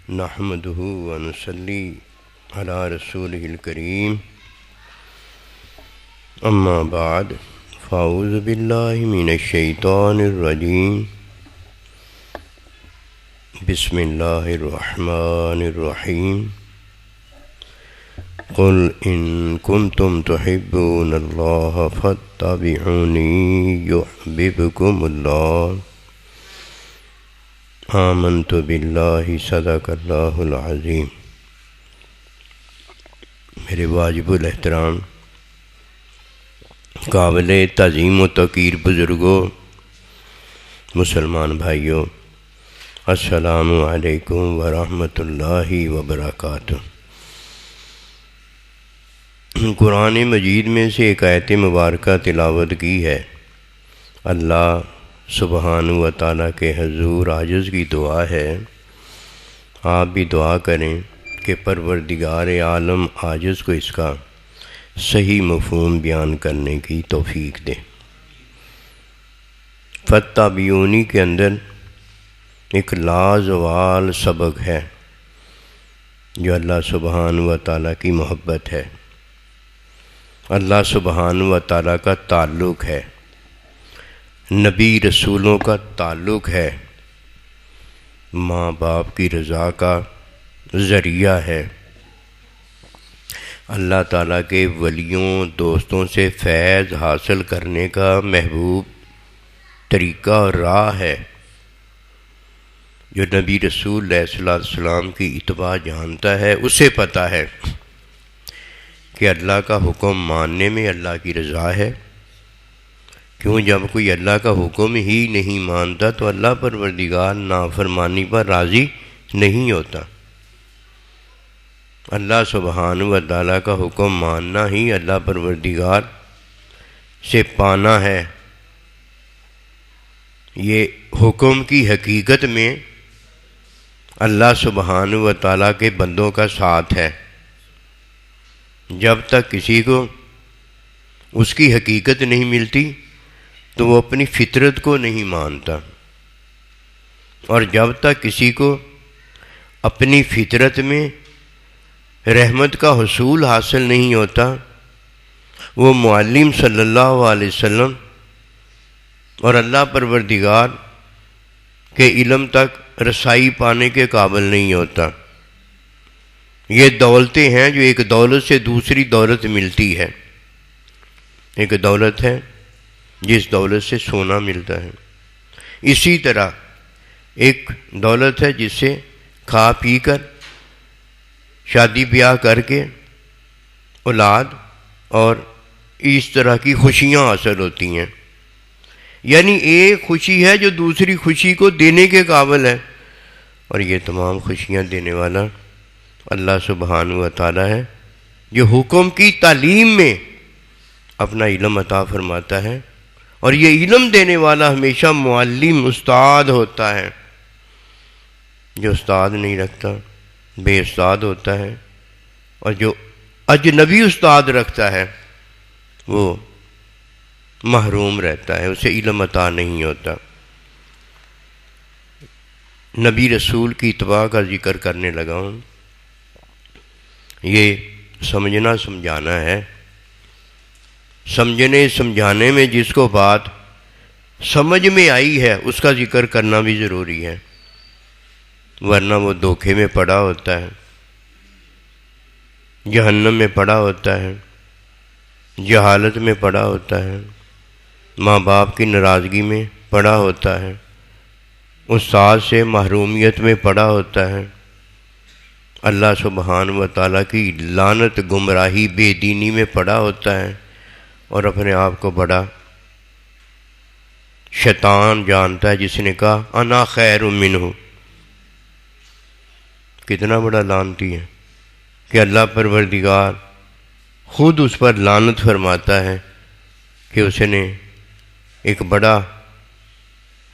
نحمده ونصلي على رسوله الكريم اما بعد فاعوذ بالله من الشيطان الرجيم بسم الله الرحمن الرحيم قل إن كنتم تحبون الله فاتبعوني يحببكم الله آمنت بالله صدق اللہ العظیم۔ میرے واجب الاحترام قابل تعظیم و توقیر بزرگوں، مسلمان بھائیوں، السلام علیکم ورحمۃ اللہ وبرکاتہ۔ قرآن مجید میں سے ایک آیت مبارکہ تلاوت کی ہے۔ اللہ سبحانہ و تعالیٰ کے حضور عاجز کی دعا ہے، آپ بھی دعا کریں کہ پروردگار عالم عاجز کو اس کا صحیح مفہوم بیان کرنے کی توفیق دے۔ فاتبعونی کے اندر ایک لازوال سبق ہے جو اللہ سبحانہ و تعالیٰ کی محبت ہے، اللہ سبحانہ و تعالیٰ کا تعلق ہے، نبی رسولوں کا تعلق ہے، ماں باپ کی رضا کا ذریعہ ہے، اللہ تعالیٰ کے ولیوں دوستوں سے فیض حاصل کرنے کا محبوب طریقہ اور راہ ہے۔ جو نبی رسول علیہ السلام کی اتباع جانتا ہے اسے پتہ ہے کہ اللہ کا حکم ماننے میں اللہ کی رضا ہے۔ کیوں؟ جب کوئی اللہ کا حکم ہی نہیں مانتا تو اللہ پروردگار نافرمانی پر راضی نہیں ہوتا۔ اللہ سبحانہ و تعالیٰ کا حکم ماننا ہی اللہ پروردگار سے پانا ہے۔ یہ حکم کی حقیقت میں اللہ سبحانہ و تعالیٰ کے بندوں کا ساتھ ہے۔ جب تک کسی کو اس کی حقیقت نہیں ملتی تو وہ اپنی فطرت کو نہیں مانتا، اور جب تک کسی کو اپنی فطرت میں رحمت کا حصول حاصل نہیں ہوتا وہ معلم صلی اللہ علیہ وسلم اور اللہ پروردگار کے علم تک رسائی پانے کے قابل نہیں ہوتا۔ یہ دولتیں ہیں جو ایک دولت سے دوسری دولت ملتی ہے۔ ایک دولت ہے جس دولت سے سونا ملتا ہے، اسی طرح ایک دولت ہے جس سے کھا پی کر شادی بیاہ کر کے اولاد اور اس طرح کی خوشیاں حاصل ہوتی ہیں۔ یعنی ایک خوشی ہے جو دوسری خوشی کو دینے کے قابل ہے، اور یہ تمام خوشیاں دینے والا اللہ سبحانہ و تعالیٰ ہے، جو حکم کی تعلیم میں اپنا علم عطا فرماتا ہے، اور یہ علم دینے والا ہمیشہ معلم استاد ہوتا ہے۔ جو استاد نہیں رکھتا بے استاد ہوتا ہے، اور جو اجنبی استاد رکھتا ہے وہ محروم رہتا ہے، اسے علم عطا نہیں ہوتا۔ نبی رسول کی اتباع کا ذکر کرنے لگا ہوں۔ یہ سمجھنا سمجھانا ہے۔ سمجھنے سمجھانے میں جس کو بات سمجھ میں آئی ہے اس کا ذکر کرنا بھی ضروری ہے، ورنہ وہ دھوکے میں پڑا ہوتا ہے، جہنم میں پڑا ہوتا ہے، جہالت میں پڑا ہوتا ہے، ماں باپ کی ناراضگی میں پڑا ہوتا ہے، استاد سے محرومیت میں پڑا ہوتا ہے، اللہ سبحانہ و تعالیٰ کی لعنت گمراہی بے دینی میں پڑا ہوتا ہے، اور اپنے آپ کو بڑا شیطان جانتا ہے، جس نے کہا انا خیر منہ۔ کتنا بڑا لعنتی ہے کہ اللہ پروردگار خود اس پر لعنت فرماتا ہے کہ اس نے ایک بڑا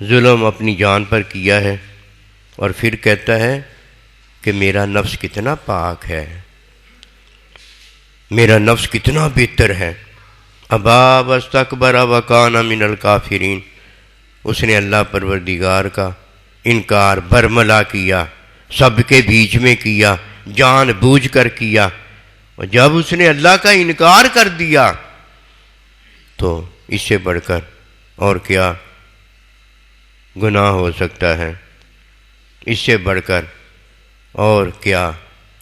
ظلم اپنی جان پر کیا ہے، اور پھر کہتا ہے کہ میرا نفس کتنا پاک ہے، میرا نفس کتنا بہتر ہے۔ ابا واستکبر وکان من الکافرین، اس نے اللہ پروردگار کا انکار برملا کیا سب کے بیچ میں کیا، جان بوجھ کر کیا، اور جب اس نے اللہ کا انکار کر دیا تو اس سے بڑھ کر اور کیا گناہ ہو سکتا ہے؟ اس سے بڑھ کر اور کیا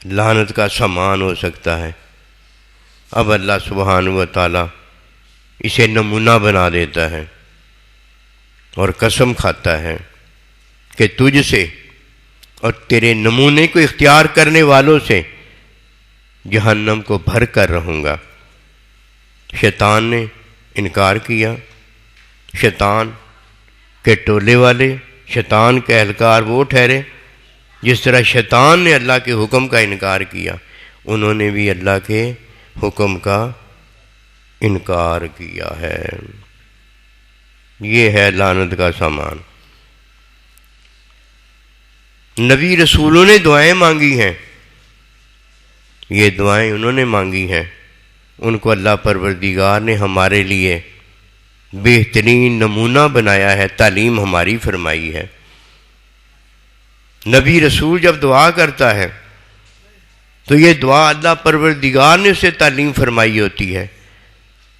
لعنت کا سامان ہو سکتا ہے؟ اب اللہ سبحانہ و تعالیٰ اسے نمونہ بنا دیتا ہے اور قسم کھاتا ہے کہ تجھ سے اور تیرے نمونے کو اختیار کرنے والوں سے جہنم کو بھر کر رہوں گا۔ شیطان نے انکار کیا، شیطان کے ٹولے والے، شیطان کے اہلکار وہ ٹھہرے جس طرح شیطان نے اللہ کے حکم کا انکار کیا، انہوں نے بھی اللہ کے حکم کا انکار کیا ہے۔ یہ ہے لعنت کا سامان۔ نبی رسولوں نے دعائیں مانگی ہیں، یہ دعائیں انہوں نے مانگی ہیں، ان کو اللہ پروردگار نے ہمارے لیے بہترین نمونہ بنایا ہے، تعلیم ہماری فرمائی ہے۔ نبی رسول جب دعا کرتا ہے تو یہ دعا اللہ پروردگار نے اسے تعلیم فرمائی ہوتی ہے۔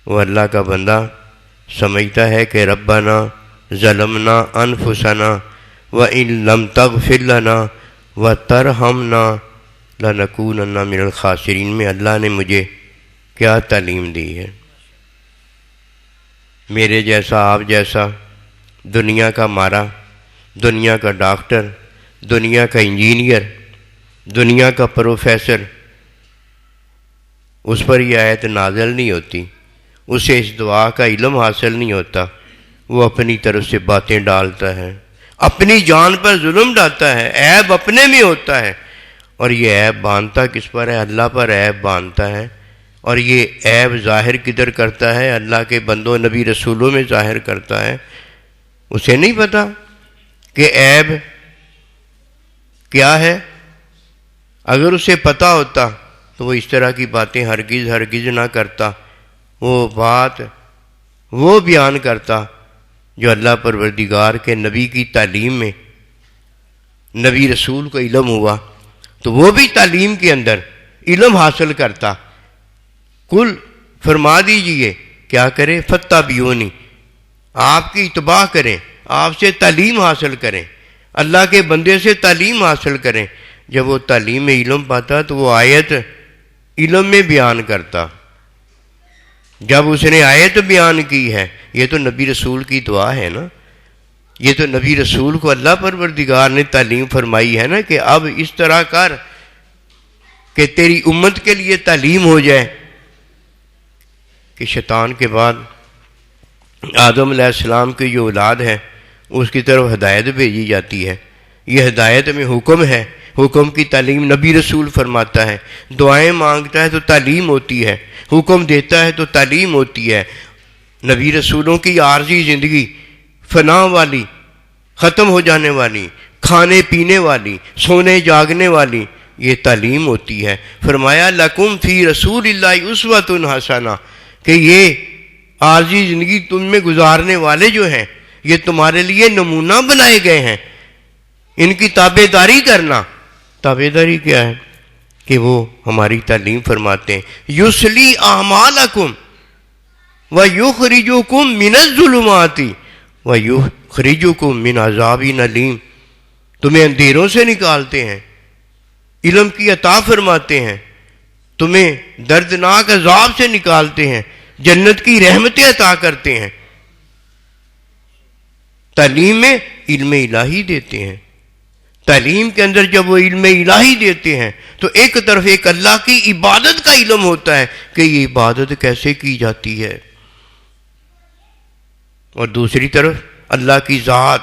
وہ اللہ کا بندہ سمجھتا ہے کہ ربنا ظلمنا انفسنا وَإِن لَمْ تَغْفِرْ لَنَا وَتَرْحَمْنَا لَنَكُونَنَّ مِنَ الْخَاسِرِينَ میں اللہ نے مجھے کیا تعلیم دی ہے؟ میرے جیسا، آپ جیسا دنیا کا مارا، دنیا کا ڈاکٹر، دنیا کا انجینئر، دنیا کا پروفیسر، اس پر یہ آیت نازل نہیں ہوتی، اسے اس دعا کا علم حاصل نہیں ہوتا، وہ اپنی طرف سے باتیں ڈالتا ہے، اپنی جان پر ظلم ڈالتا ہے، عیب اپنے میں ہوتا ہے، اور یہ عیب باندھتا کس پر ہے؟ اللہ پر عیب باندھتا ہے، اور یہ عیب ظاہر کدھر کرتا ہے؟ اللہ کے بندوں نبی رسولوں میں ظاہر کرتا ہے۔ اسے نہیں پتا کہ عیب کیا ہے؟ اگر اسے پتا ہوتا تو وہ اس طرح کی باتیں ہرگز نہ کرتا، وہ بات وہ بیان کرتا جو اللہ پروردگار کے نبی کی تعلیم میں نبی رسول کو علم ہوا تو وہ بھی تعلیم کے اندر علم حاصل کرتا۔ کل فرما دیجئے کیا کرے؟ فاتبعونی، آپ کی اتباع کریں، آپ سے تعلیم حاصل کریں، اللہ کے بندے سے تعلیم حاصل کریں۔ جب وہ تعلیم میں علم پاتا تو وہ آیت علم میں بیان کرتا۔ جب اس نے آیت بیان کی ہے، یہ تو نبی رسول کی دعا ہے نا، یہ تو نبی رسول کو اللہ پروردگار نے تعلیم فرمائی ہے نا کہ اب اس طرح کر کہ تیری امت کے لیے تعلیم ہو جائے کہ شیطان کے بعد آدم علیہ السلام کی جو اولاد ہے اس کی طرف ہدایت بھیجی جاتی ہے۔ یہ ہدایت میں حکم ہے، حکم کی تعلیم نبی رسول فرماتا ہے، دعائیں مانگتا ہے تو تعلیم ہوتی ہے، حکم دیتا ہے تو تعلیم ہوتی ہے۔ نبی رسولوں کی عارضی زندگی فنا والی، ختم ہو جانے والی، کھانے پینے والی، سونے جاگنے والی، یہ تعلیم ہوتی ہے۔ فرمایا لکم فی رسول اللہ اسوۃ حسنہ، کہ یہ عارضی زندگی تم میں گزارنے والے جو ہیں یہ تمہارے لیے نمونہ بنائے گئے ہیں، ان کی تابع داری کرنا۔ تابع داری کیا ہے؟ کہ وہ ہماری تعلیم فرماتے ہیں یصلی اعمالکم ویخرجکم من الظلمات ویخرجکم من عذاب علیم، تمہیں اندھیروں سے نکالتے ہیں، علم کی عطا فرماتے ہیں، تمہیں دردناک عذاب سے نکالتے ہیں، جنت کی رحمتیں عطا کرتے ہیں۔ تعلیم میں علم الہی دیتے ہیں۔ تعلیم کے اندر جب وہ علم الہی دیتے ہیں تو ایک طرف ایک اللہ کی عبادت کا علم ہوتا ہے کہ یہ عبادت کیسے کی جاتی ہے، اور دوسری طرف اللہ کی ذات،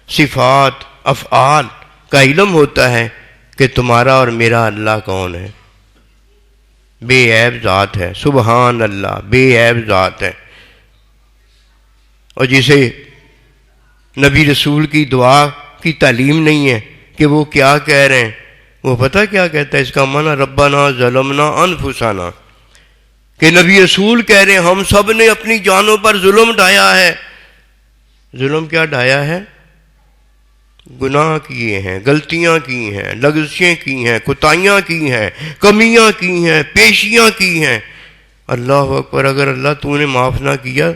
صفات، افعال کا علم ہوتا ہے کہ تمہارا اور میرا اللہ کون ہے، بے عیب ذات ہے، سبحان اللہ، بے عیب ذات ہے۔ اور جسے نبی رسول کی دعا کی تعلیم نہیں ہے کہ وہ کیا کہہ رہے ہیں، وہ پتہ کیا کہتا ہے؟ اس کا معنی ربنا ظلمنا انفسنا، کہ نبی رسول کہہ رہے ہیں ہم سب نے اپنی جانوں پر ظلم ڈھایا ہے۔ ظلم کیا ڈھایا ہے؟ گناہ کیے ہیں، غلطیاں کی ہیں، لغزشیں کی ہیں، کوتاہیاں کی ہیں، کمیاں کی ہیں، پیشیاں کی ہیں. اللہ اکبر. اگر اللہ تو نے معاف نہ کیا،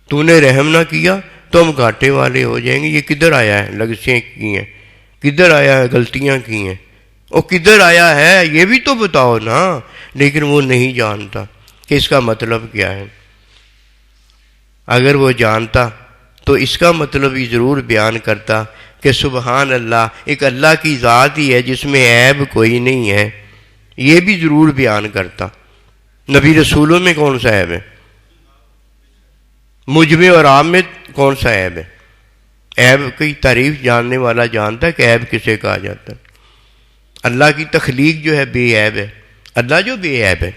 تو نے رحم نہ کیا تو ہم گھاٹے والے ہو جائیں گے. یہ کدھر آیا ہے لغزشیں کی ہیں، کدھر آیا ہے غلطیاں کی ہیں، اور کدھر آیا ہے یہ بھی تو بتاؤ نا. لیکن وہ نہیں جانتا کہ اس کا مطلب کیا ہے. اگر وہ جانتا تو اس کا مطلب ہی ضرور بیان کرتا کہ سبحان اللہ، ایک اللہ کی ذات ہی ہے جس میں عیب کوئی نہیں ہے. یہ بھی ضرور بیان کرتا. نبی رسولوں میں کون سا عیب ہے؟ مجھ میں اور آپ میں کون سا عیب ہے؟ عیب کی تعریف جاننے والا جانتا ہے کہ عیب کسے کہا جاتا ہے. اللہ کی تخلیق جو ہے بے عیب ہے. اللہ جو بے عیب ہے،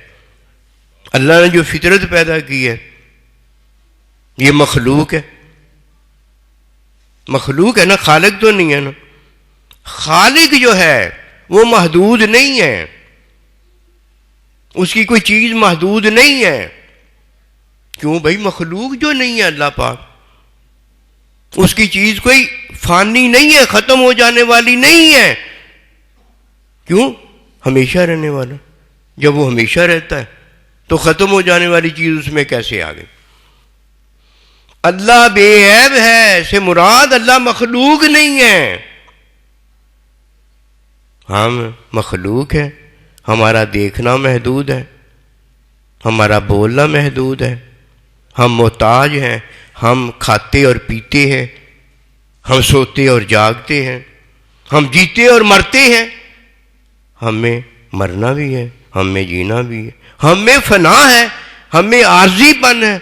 اللہ نے جو فطرت پیدا کی ہے یہ مخلوق ہے. مخلوق ہے نا، خالق تو نہیں ہے نا. خالق جو ہے وہ محدود نہیں ہے، اس کی کوئی چیز محدود نہیں ہے. کیوں بھائی؟ مخلوق جو نہیں ہے اللہ پاک، اس کی چیز کوئی فانی نہیں ہے، ختم ہو جانے والی نہیں ہے. کیوں؟ ہمیشہ رہنے والا. جب وہ ہمیشہ رہتا ہے تو ختم ہو جانے والی چیز اس میں کیسے آ گئی؟ اللہ بے عیب ہے سے مراد اللہ مخلوق نہیں ہے. ہم مخلوق ہیں، ہمارا دیکھنا محدود ہے، ہمارا بولنا محدود ہے، ہم محتاج ہیں، ہم کھاتے اور پیتے ہیں، ہم سوتے اور جاگتے ہیں، ہم جیتے اور مرتے ہیں. ہم میں مرنا بھی ہے، ہم میں جینا بھی ہے، ہم میں فنا ہے، ہم میں عارضی پن ہے.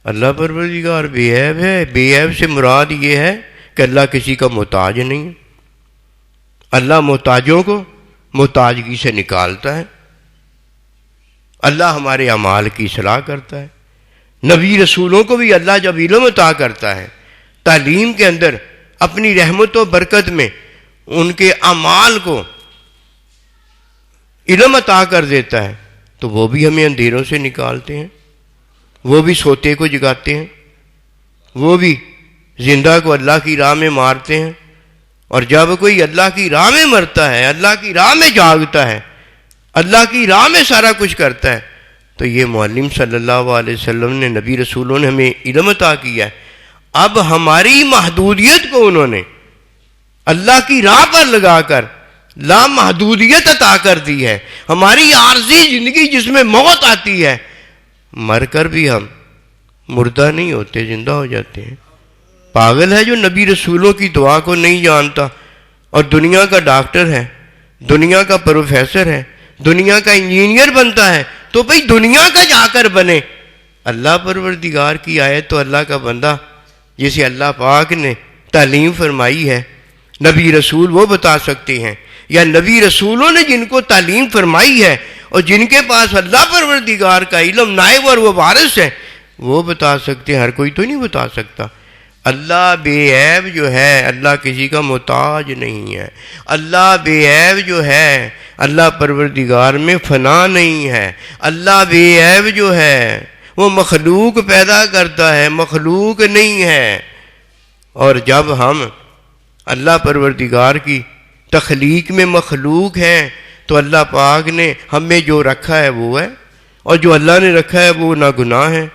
اللہ پروردگار بے عیب ہے. بے عیب سے مراد یہ ہے کہ اللہ کسی کا محتاج نہیں ہے. اللہ محتاجوں کو محتاجگی سے نکالتا ہے. اللہ ہمارے اعمال کی اصلاح کرتا ہے. نبی رسولوں کو بھی اللہ جب علم عطا کرتا ہے، تعلیم کے اندر اپنی رحمت و برکت میں ان کے اعمال کو علم عطا کر دیتا ہے، تو وہ بھی ہمیں اندھیروں سے نکالتے ہیں، وہ بھی سوتے کو جگاتے ہیں، وہ بھی زندہ کو اللہ کی راہ میں مارتے ہیں. اور جب کوئی اللہ کی راہ میں مرتا ہے، اللہ کی راہ میں جاگتا ہے، اللہ کی راہ میں سارا کچھ کرتا ہے، تو یہ معلم صلی اللہ علیہ وسلم نے، نبی رسولوں نے ہمیں علم عطا کیا ہے. اب ہماری محدودیت کو انہوں نے اللہ کی راہ پر لگا کر لامحدودیت عطا کر دی ہے. ہماری عارضی زندگی جس میں موت آتی ہے، مر کر بھی ہم مردہ نہیں ہوتے، زندہ ہو جاتے ہیں. پاگل ہے جو نبی رسولوں کی دعا کو نہیں جانتا اور دنیا کا ڈاکٹر ہے، دنیا کا پروفیسر ہے، دنیا کا انجینئر بنتا ہے. تو بھئی دنیا کا جا کر بنے. اللہ پروردگار کی آیت تو اللہ کا بندہ جسے اللہ پاک نے تعلیم فرمائی ہے، نبی رسول وہ بتا سکتے ہیں، یا نبی رسولوں نے جن کو تعلیم فرمائی ہے اور جن کے پاس اللہ پروردگار کا علم نائب اور وہ وارث ہے، وہ بتا سکتے ہیں. ہر کوئی تو نہیں بتا سکتا. اللہ بے عیب جو ہے، اللہ کسی کا محتاج نہیں ہے. اللہ بے عیب جو ہے، اللہ پروردگار میں فنا نہیں ہے. اللہ بے عیب جو ہے وہ مخلوق پیدا کرتا ہے، مخلوق نہیں ہے. اور جب ہم اللہ پروردگار کی تخلیق میں مخلوق ہیں تو اللہ پاک نے ہم میں جو رکھا ہے وہ ہے، اور جو اللہ نے رکھا ہے وہ نہ گناہ ہے،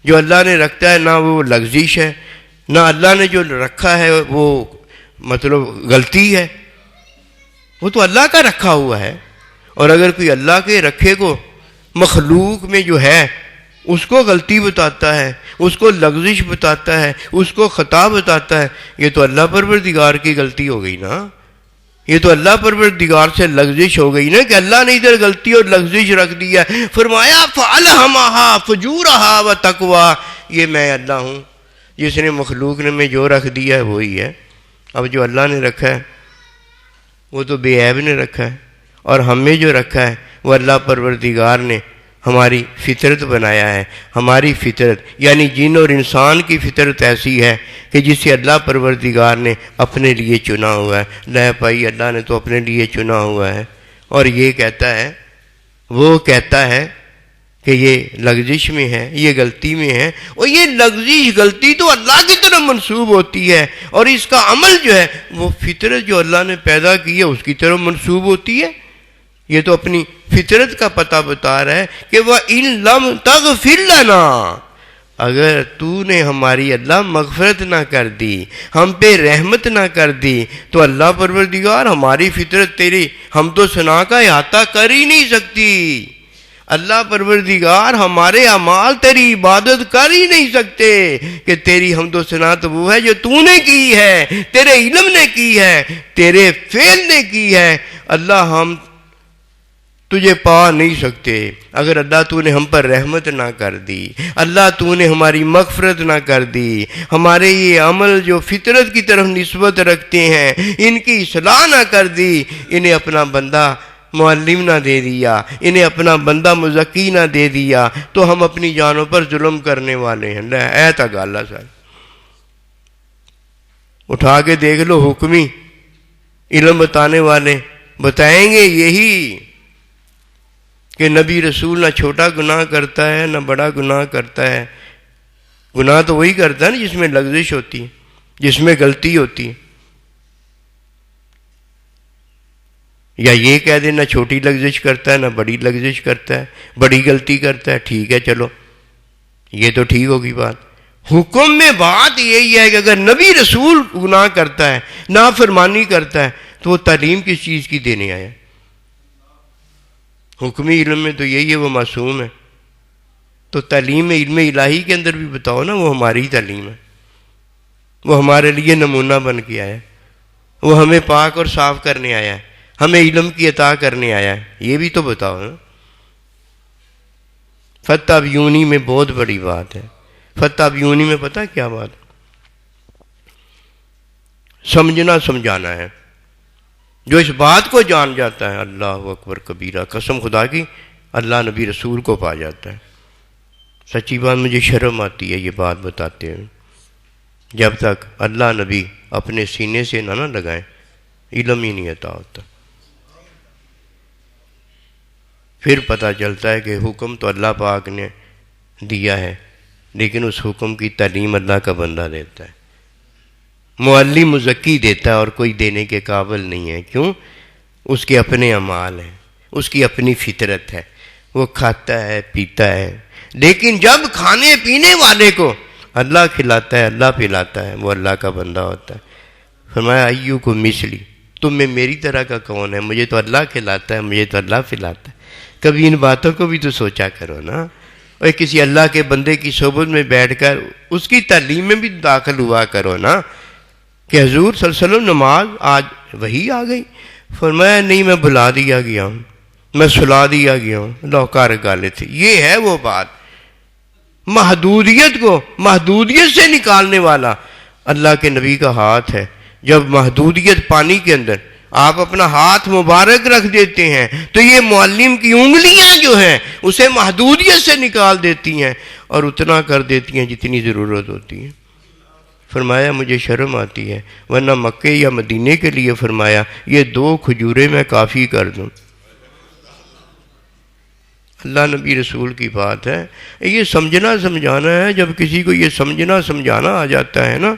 جو اللہ نے رکھتا ہے نہ وہ لغزش ہے، نہ اللہ نے جو رکھا ہے وہ مطلب غلطی ہے. وہ تو اللہ کا رکھا ہوا ہے. اور اگر کوئی اللہ کے رکھے کو مخلوق میں جو ہے اس کو غلطی بتاتا ہے، اس کو لغزش بتاتا ہے، اس کو خطا بتاتا ہے، یہ تو اللہ پروردگار کی غلطی ہو گئی نا. یہ تو اللہ پروردگار سے لغزش ہو گئی نا کہ اللہ نے ادھر غلطی اور لغزش رکھ دیا. فرمایا فَأَلْهَمَهَا فُجُورَهَا وَتَقْوَىٰ. یہ میں اللہ ہوں، جس نے مخلوق نے میں جو رکھ دیا ہے وہی ہے. اب جو اللہ نے رکھا ہے وہ تو بے عیب نے رکھا ہے، اور ہم میں جو رکھا ہے وہ اللہ پروردگار نے ہماری فطرت بنایا ہے. ہماری فطرت یعنی جن اور انسان کی فطرت ایسی ہے کہ جسے اللہ پروردگار نے اپنے لیے چنا ہوا ہے. لے بھائی، اللہ نے تو اپنے لیے چنا ہوا ہے. اور یہ کہتا ہے، وہ کہتا ہے کہ یہ لغزش میں ہے، یہ غلطی میں ہے، اور یہ لغزش غلطی تو اللہ کی طرف منسوب ہوتی ہے، اور اس کا عمل جو ہے وہ فطرت جو اللہ نے پیدا کی ہے اس کی طرف منسوب ہوتی ہے۔ یہ تو اپنی فطرت کا پتہ بتا رہا ہے کہ وَإِن لَمْ تَغْفِرْ لَنَا، اگر تو نے ہماری اللہ مغفرت نہ کر دی، ہم پہ رحمت نہ کر دی، تو اللہ پروردگار ہماری فطرت تیری ہم تو ثنا کا احاطہ کر ہی نہیں سکتی۔ اللہ پروردگار ہمارے اعمال تیری عبادت کر ہی نہیں سکتے کہ تیری حمد و ثنا تو وہ ہے جو تو نے کی ہے، تیرے علم نے کی ہے، تیرے فعل نے کی ہے۔ اللہ ہم تجھے پا نہیں سکتے اگر اللہ تو نے ہم پر رحمت نہ کر دی، اللہ تو نے ہماری مغفرت نہ کر دی، ہمارے یہ عمل جو فطرت کی طرف نسبت رکھتے ہیں ان کی اصلاح نہ کر دی، انہیں اپنا بندہ معلم نہ دے دیا، انہیں اپنا بندہ مزکی نہ دے دیا، تو ہم اپنی جانوں پر ظلم کرنے والے ہیں۔ اے تا گالا سر اٹھا کے دیکھ لو، حکمی علم بتانے والے بتائیں گے یہی کہ نبی رسول نہ چھوٹا گناہ کرتا ہے نہ بڑا گناہ کرتا ہے۔ گناہ تو وہی کرتا ہے نا جس میں لغزش ہوتی ہے، جس میں غلطی ہوتی ہے۔ یا یہ کہہ دیں نہ چھوٹی لغزش کرتا ہے نہ بڑی لغزش کرتا ہے، بڑی غلطی کرتا ہے، ٹھیک ہے چلو یہ تو ٹھیک ہوگی بات۔ حکم میں بات یہی ہے کہ اگر نبی رسول گناہ کرتا ہے، نافرمانی کرتا ہے، تو وہ تعلیم کس چیز کی دینے آیا؟ حکمی علم میں تو یہی ہے وہ معصوم ہے، تو تعلیم علم الہی کے اندر بھی بتاؤ نا، وہ ہماری تعلیم ہے، وہ ہمارے لیے نمونہ بن کے آیا ہے، وہ ہمیں پاک اور صاف کرنے آیا ہے، ہمیں علم کی عطا کرنے آیا ہے، یہ بھی تو بتاؤ نا۔ فتح بیونی میں بہت بڑی بات ہے۔ فتح بیونی میں پتہ کیا بات؟ سمجھنا سمجھانا ہے۔ جو اس بات کو جان جاتا ہے، اللہ اکبر کبیرہ، قسم خدا کی اللہ نبی رسول کو پا جاتا ہے۔ سچی بات مجھے شرم آتی ہے یہ بات بتاتے ہیں، جب تک اللہ نبی اپنے سینے سے نہ لگائیں علم ہی نہیں عطا ہوتا۔ پھر پتہ چلتا ہے کہ حکم تو اللہ پاک نے دیا ہے، لیکن اس حکم کی تعلیم اللہ کا بندہ دیتا ہے، معلم مزکی دیتا ہے، اور کوئی دینے کے قابل نہیں ہے۔ کیوں؟ اس کے اپنے اعمال ہیں، اس کی اپنی فطرت ہے، وہ کھاتا ہے پیتا ہے، لیکن جب کھانے پینے والے کو اللہ کھلاتا ہے، اللہ پلاتا ہے، وہ اللہ کا بندہ ہوتا ہے۔ فرمایا ایوکم مثلی، تم میں میری طرح کا کون ہے؟ مجھے تو اللہ کھلاتا ہے، مجھے تو اللہ پلاتا ہے۔ کبھی ان باتوں کو بھی تو سوچا کرو نا، اور کسی اللہ کے بندے کی صحبت میں بیٹھ کر اس کی تعلیم میں بھی داخل ہوا کرو نا، کہ حضور صلی اللہ علیہ وسلم نماز آج وہی آ گئی؟ فرمایا نہیں، میں بھلا دیا گیا ہوں، میں سلا دیا گیا ہوں، لوکار گالے تھے۔ یہ ہے وہ بات، محدودیت کو محدودیت سے نکالنے والا اللہ کے نبی کا ہاتھ ہے۔ جب محدودیت پانی کے اندر آپ اپنا ہاتھ مبارک رکھ دیتے ہیں تو یہ معلم کی انگلیاں جو ہیں اسے محدودیت سے نکال دیتی ہیں اور اتنا کر دیتی ہیں جتنی ضرورت ہوتی ہے۔ فرمایا مجھے شرم آتی ہے، ورنہ مکے یا مدینے کے لیے فرمایا یہ 2 کھجوریں میں کافی کر دوں۔ اللہ نبی رسول کی بات ہے، یہ سمجھنا سمجھانا ہے۔ جب کسی کو یہ سمجھنا سمجھانا آ جاتا ہے نا،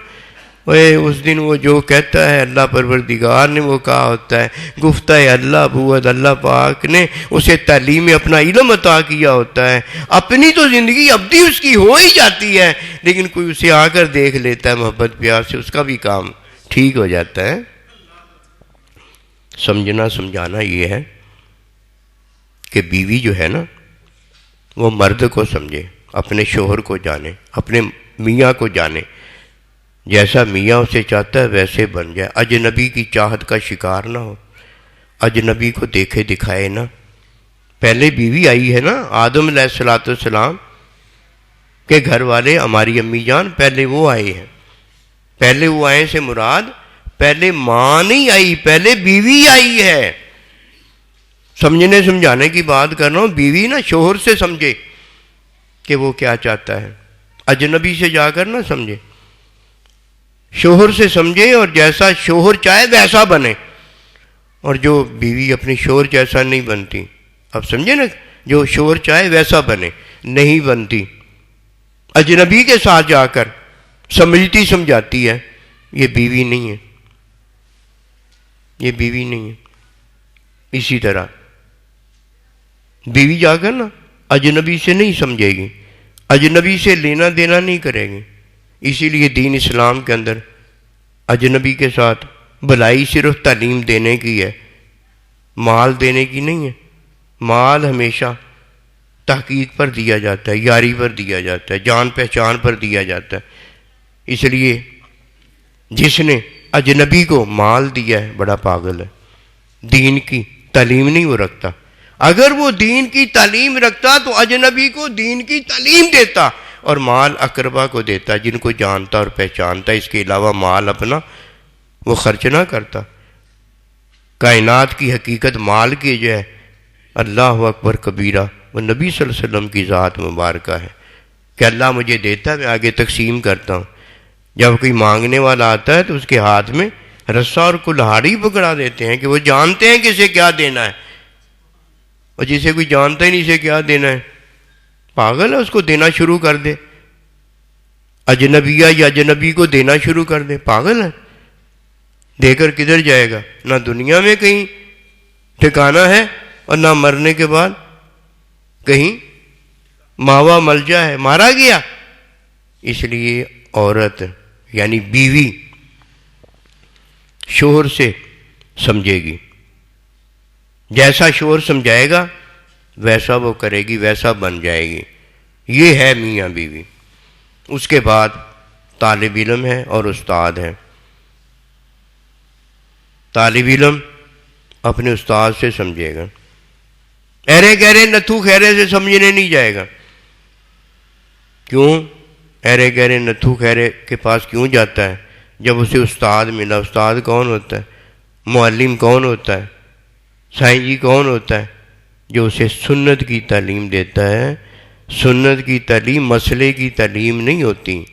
اس دن وہ جو کہتا ہے اللہ پروردگار نے وہ کہا ہوتا ہے، گفتہ اللہ ابوت اللہ پاک نے اسے تعلیم اپنا علم عطا کیا ہوتا ہے۔ اپنی تو زندگی ابدی اس کی ہو ہی جاتی ہے، لیکن کوئی اسے آ کر دیکھ لیتا ہے محبت پیار سے، اس کا بھی کام ٹھیک ہو جاتا ہے۔ سمجھنا سمجھانا یہ ہے کہ بیوی جو ہے نا وہ مرد کو سمجھے، اپنے شوہر کو جانے، اپنے میاں کو جانے، جیسا میاں اسے چاہتا ہے ویسے بن جائے، اجنبی کی چاہت کا شکار نہ ہو، اجنبی کو دیکھے دکھائے نا۔ پہلے بیوی آئی ہے نا آدم علیہ السلام کے گھر والے، ہماری امی جان پہلے وہ آئے ہیں۔ پہلے وہ آئے سے مراد پہلے ماں نہیں آئی، پہلے بیوی آئی ہے۔ سمجھنے سمجھانے کی بات کر رہا ہوں، بیوی نا شوہر سے سمجھے کہ وہ کیا چاہتا ہے، اجنبی سے جا کر نہ سمجھے، شوہر سے سمجھے اور جیسا شوہر چاہے ویسا بنے، اور جو بیوی اپنی شوہر جیسا نہیں بنتی۔ اب سمجھے نا جو شوہر چاہے ویسا بنے، نہیں بنتی۔ اجنبی کے ساتھ جا کر سمجھتی سمجھاتی ہے، یہ بیوی نہیں ہے، یہ بیوی نہیں ہے۔ اسی طرح بیوی جا کر نا اجنبی سے نہیں سمجھے گی، اجنبی سے لینا دینا نہیں کرے گی۔ اسی لیے دین اسلام کے اندر اجنبی کے ساتھ بھلائی صرف تعلیم دینے کی ہے، مال دینے کی نہیں ہے۔ مال ہمیشہ تحقیق پر دیا جاتا ہے، یاری پر دیا جاتا ہے، جان پہچان پر دیا جاتا ہے۔ اس لیے جس نے اجنبی کو مال دیا ہے بڑا پاگل ہے، دین کی تعلیم نہیں وہ رکھتا۔ اگر وہ دین کی تعلیم رکھتا تو اجنبی کو دین کی تعلیم دیتا اور مال اقربا کو دیتا، جن کو جانتا اور پہچانتا۔ اس کے علاوہ مال اپنا وہ خرچ نہ کرتا۔ کائنات کی حقیقت مال کی جو ہے، اللہ اکبر کبیرہ، وہ نبی صلی اللہ علیہ وسلم کی ذات مبارکہ ہے کہ اللہ مجھے دیتا ہے، میں آگے تقسیم کرتا ہوں۔ جب کوئی مانگنے والا آتا ہے تو اس کے ہاتھ میں رسا اور کلہاڑی پکڑا دیتے ہیں کہ وہ جانتے ہیں کہ اسے کیا دینا ہے، اور جسے کوئی جانتا ہی نہیں اسے کیا دینا ہے، پاگل ہے، اس کو دینا شروع کر دے۔ اجنبیہ یا اجنبی کو دینا شروع کر دے، پاگل ہے۔ دے کر کدھر جائے گا؟ نہ دنیا میں کہیں ٹھکانہ ہے اور نہ مرنے کے بعد کہیں ماوا ملجا ہے، مارا گیا۔ اس لیے عورت یعنی بیوی شوہر سے سمجھے گی، جیسا شوہر سمجھائے گا ویسا وہ کرے گی، ویسا بن جائے گی۔ یہ ہے میاں بیوی۔ اس کے بعد طالب علم ہے اور استاد ہے۔ طالب علم اپنے استاد سے سمجھے گا، ایرے گہرے نتھو خیرے سے سمجھنے نہیں جائے گا۔ کیوں؟ ایرے گہرے نتھو خیرے کے پاس کیوں جاتا ہے؟ جب اسے استاد ملا۔ استاد کون ہوتا ہے؟ معلم کون ہوتا ہے؟ سائیں جی کون ہوتا ہے؟ جو اسے سنت کی تعلیم دیتا ہے۔ سنت کی تعلیم مسئلے کی تعلیم نہیں ہوتی،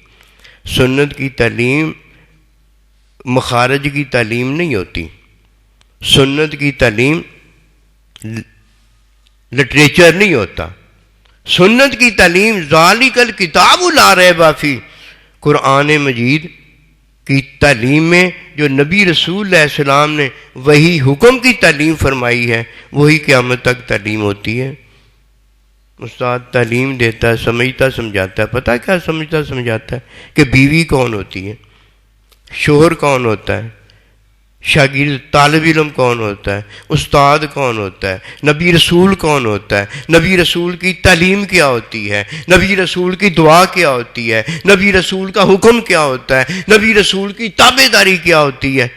سنت کی تعلیم مخارج کی تعلیم نہیں ہوتی، سنت کی تعلیم لٹریچر نہیں ہوتا۔ سنت کی تعلیم ذالک الکتاب لا ریب فیہ، قرآن مجید کی تعلیم میں جو نبی رسول علیہ السلام نے وہی حکم کی تعلیم فرمائی ہے، وہی قیامت تک تعلیم ہوتی ہے۔ استاد تعلیم دیتا ہے، سمجھتا سمجھاتا ہے۔ پتہ کیا سمجھتا سمجھاتا ہے؟ کہ بیوی کون ہوتی ہے، شوہر کون ہوتا ہے، شاگرد طالب علم کون ہوتا ہے، استاد کون ہوتا ہے، نبی رسول کون ہوتا ہے، نبی رسول کی تعلیم کیا ہوتی ہے، نبی رسول کی دعا کیا ہوتی ہے، نبی رسول کا حکم کیا ہوتا ہے، نبی رسول کی تابع داری کیا ہوتی ہے،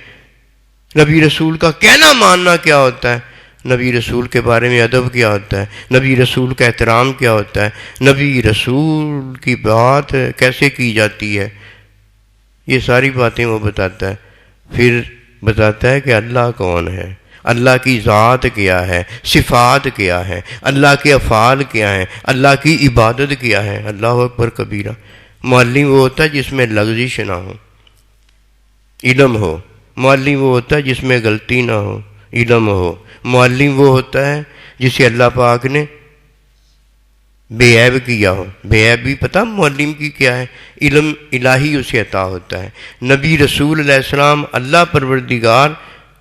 نبی رسول کا کہنا ماننا کیا ہوتا ہے، نبی رسول کے بارے میں ادب کیا ہوتا ہے، نبی رسول کا احترام کیا ہوتا ہے، نبی رسول کی بات کیسے کی جاتی ہے، یہ ساری باتیں وہ بتاتا ہے۔ پھر بتاتا ہے کہ اللہ کون ہے، اللہ کی ذات کیا ہے، صفات کیا ہے، اللہ کے افعال کیا ہیں، اللہ کی عبادت کیا ہے۔ اللہ اکبر کبیرہ۔ معلم وہ ہوتا ہے جس میں لغزش نہ ہو، علم ہو۔ معلم وہ ہوتا ہے جس میں غلطی نہ ہو، علم ہو۔ معلم وہ ہوتا ہے جسے اللہ پاک نے بے عیب کیا ہو۔ بے عیب بھی پتہ معلم کی کیا ہے؟ علم الہی اسے عطا ہوتا ہے۔ نبی رسول علیہ السلام اللہ پروردگار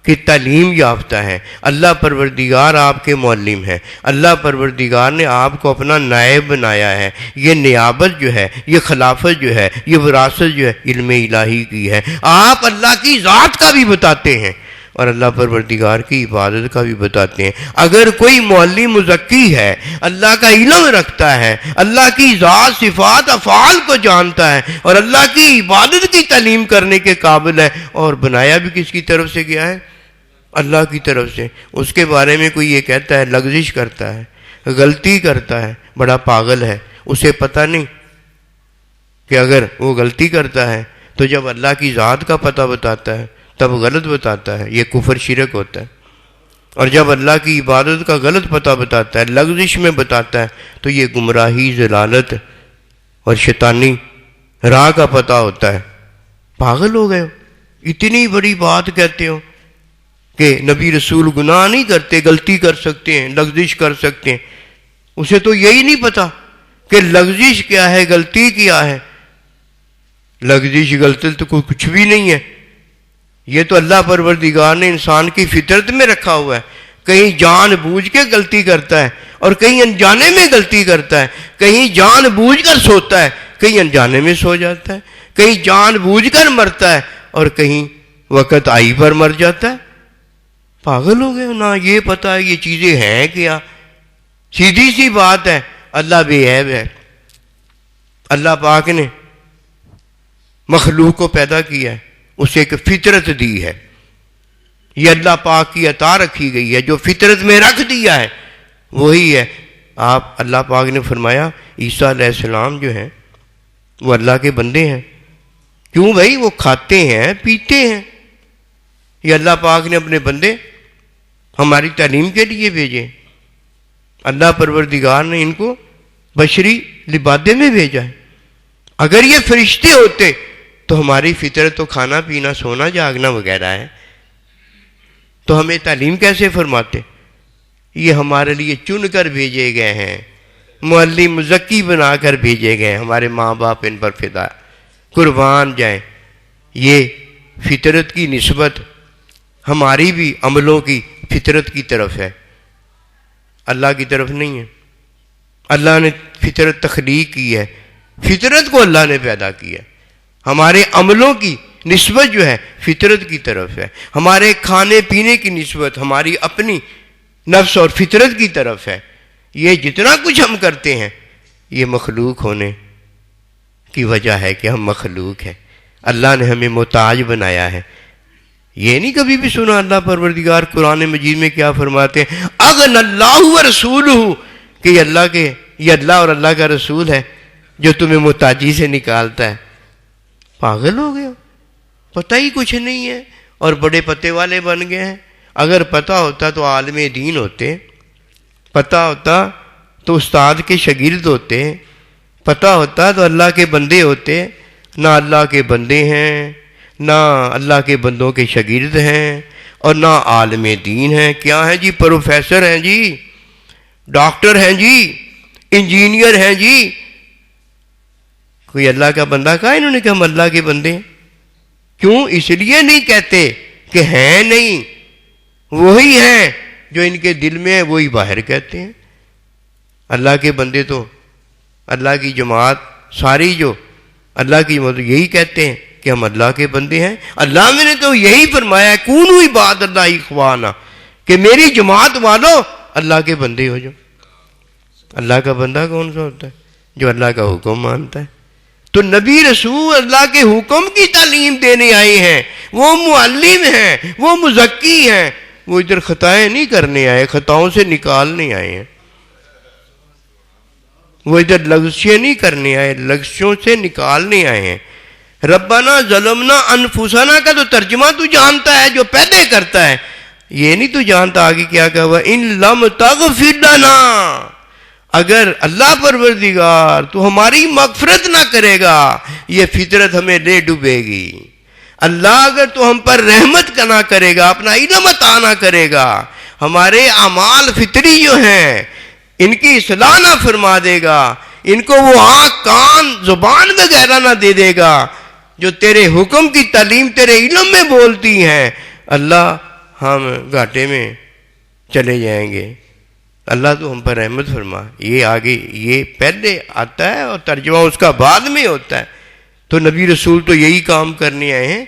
کی تعلیم یافتہ ہے، اللہ پروردگار آپ کے معلم ہیں، اللہ پروردگار نے آپ کو اپنا نائب بنایا ہے۔ یہ نیابت جو ہے، یہ خلافت جو ہے، یہ وراثت جو ہے علم الہی کی ہے۔ آپ اللہ کی ذات کا بھی بتاتے ہیں اور اللہ پروردگار کی عبادت کا بھی بتاتے ہیں۔ اگر کوئی معلم مزکی ہے، اللہ کا علم رکھتا ہے، اللہ کی ذات صفات افعال کو جانتا ہے اور اللہ کی عبادت کی تعلیم کرنے کے قابل ہے، اور بنایا بھی کس کی طرف سے گیا ہے؟ اللہ کی طرف سے۔ اس کے بارے میں کوئی یہ کہتا ہے لغزش کرتا ہے، غلطی کرتا ہے، بڑا پاگل ہے۔ اسے پتہ نہیں کہ اگر وہ غلطی کرتا ہے تو جب اللہ کی ذات کا پتہ بتاتا ہے تب غلط بتاتا ہے، یہ کفر شرک ہوتا ہے۔ اور جب اللہ کی عبادت کا غلط پتہ بتاتا ہے، لغزش میں بتاتا ہے، تو یہ گمراہی، ضلالت اور شیطانی راہ کا پتہ ہوتا ہے۔ پاگل ہو گئے ہو، اتنی بڑی بات کہتے ہو کہ نبی رسول گناہ نہیں کرتے، غلطی کر سکتے ہیں، لغزش کر سکتے ہیں۔ اسے تو یہی نہیں پتا کہ لغزش کیا ہے، غلطی کیا ہے۔ لغزش غلطی تو کوئی کچھ بھی نہیں ہے، یہ تو اللہ پروردگار نے انسان کی فطرت میں رکھا ہوا ہے۔ کہیں جان بوجھ کے غلطی کرتا ہے اور کہیں انجانے میں غلطی کرتا ہے، کہیں جان بوجھ کر سوتا ہے، کہیں انجانے میں سو جاتا ہے، کہیں جان بوجھ کر مرتا ہے اور کہیں وقت آئی پر مر جاتا ہے۔ پاگل ہو گئے، نہ یہ پتا ہے یہ چیزیں ہیں کیا۔ سیدھی سی بات ہے، اللہ بے عیب ہے۔ اللہ پاک نے مخلوق کو پیدا کیا ہے، اسے ایک فطرت دی ہے، یہ اللہ پاک کی عطا رکھی گئی ہے، جو فطرت میں رکھ دیا ہے وہی ہے۔ آپ اللہ پاک نے فرمایا عیسیٰ علیہ السلام جو ہیں وہ اللہ کے بندے ہیں۔ کیوں بھائی؟ وہ کھاتے ہیں پیتے ہیں، یہ اللہ پاک نے اپنے بندے ہماری تعلیم کے لیے بھیجے۔ اللہ پروردگار نے ان کو بشری لبادے میں بھیجا ہے۔ اگر یہ فرشتے ہوتے تو ہماری فطرت تو کھانا پینا سونا جاگنا وغیرہ ہے، تو ہمیں تعلیم کیسے فرماتے؟ یہ ہمارے لیے چن کر بھیجے گئے ہیں، معلم مزکی بنا کر بھیجے گئے ہیں۔ ہمارے ماں باپ ان پر فدا قربان جائیں۔ یہ فطرت کی نسبت ہماری بھی عملوں کی فطرت کی طرف ہے، اللہ کی طرف نہیں ہے۔ اللہ نے فطرت تخلیق کی ہے، فطرت کو اللہ نے پیدا کیا ہے۔ ہمارے عملوں کی نسبت جو ہے فطرت کی طرف ہے، ہمارے کھانے پینے کی نسبت ہماری اپنی نفس اور فطرت کی طرف ہے۔ یہ جتنا کچھ ہم کرتے ہیں یہ مخلوق ہونے کی وجہ ہے کہ ہم مخلوق ہیں، اللہ نے ہمیں محتاج بنایا ہے۔ یہ نہیں کبھی بھی سنا اللہ پروردگار قرآن مجید میں کیا فرماتے ہیں؟ اغن اللہ ورسولہ، کہ یہ اللہ اور اللہ کا رسول ہے جو تمہیں محتاجی سے نکالتا ہے۔ پاگل ہو گئے، پتہ ہی کچھ نہیں ہے اور بڑے پتے والے بن گئے ہیں۔ اگر پتہ ہوتا تو عالم دین ہوتے، پتہ ہوتا تو استاد کے شاگرد ہوتے، پتہ ہوتا تو اللہ کے بندے ہوتے۔ نہ اللہ کے بندے ہیں، نہ اللہ کے بندوں کے شاگرد ہیں، اور نہ عالم دین ہیں۔ کیا ہیں جی؟ پروفیسر ہیں جی، ڈاکٹر ہیں جی، انجینئر ہیں جی۔ کوئی اللہ کا بندہ کہا انہوں نے کہ ہم اللہ کے بندے ہیں؟ کیوں؟ اس لیے نہیں کہتے کہ ہیں نہیں، وہی ہیں جو ان کے دل میں ہے وہی باہر کہتے ہیں۔ اللہ کے بندے تو اللہ کی جماعت ساری جو اللہ کی جماعت یہی کہتے ہیں کہ ہم اللہ کے بندے ہیں۔ اللہ میں نے تو یہی فرمایا ہے کونوا عباد اللہ اخوانا، کہ میری جماعت والو اللہ کے بندے ہو جاؤ۔ اللہ کا بندہ کون سا ہوتا ہے؟ جو اللہ کا حکم مانتا ہے۔ تو نبی رسول اللہ کے حکم کی تعلیم دینے آئے ہیں، وہ معلم ہیں، وہ مزکی ہیں، وہ ادھر خطائیں نہیں کرنے آئے، خطاؤں سے نکالنے آئے ہیں۔ وہ ادھر لغزشیں نہیں کرنے آئے، لغزشوں سے نکالنے آئے ہیں۔ ربنا ظلمنا انفسنا کا تو ترجمہ تو جانتا ہے، جو پیدا کرتا ہے، یہ نہیں تو جانتا آگے کیا کہا ہوا، ان لم تغفر لنا، اگر اللہ پروردگار تو ہماری مغفرت نہ کرے گا یہ فطرت ہمیں لے ڈوبے گی۔ اللہ اگر تو ہم پر رحمت کا نہ کرے گا، اپنا علم عطا نہ کرے گا، ہمارے اعمال فطری جو ہیں ان کی اصلاح نہ فرما دے گا، ان کو وہ آنکھ کان زبان وغیرہ نہ دے دے گا جو تیرے حکم کی تعلیم تیرے علم میں بولتی ہیں، اللہ ہم گھاٹے میں چلے جائیں گے۔ اللہ تو ہم پر رحمت فرما۔ یہ آگے یہ پہلے آتا ہے اور ترجمہ اس کا بعد میں ہوتا ہے۔ تو نبی رسول تو یہی کام کرنے آئے ہیں،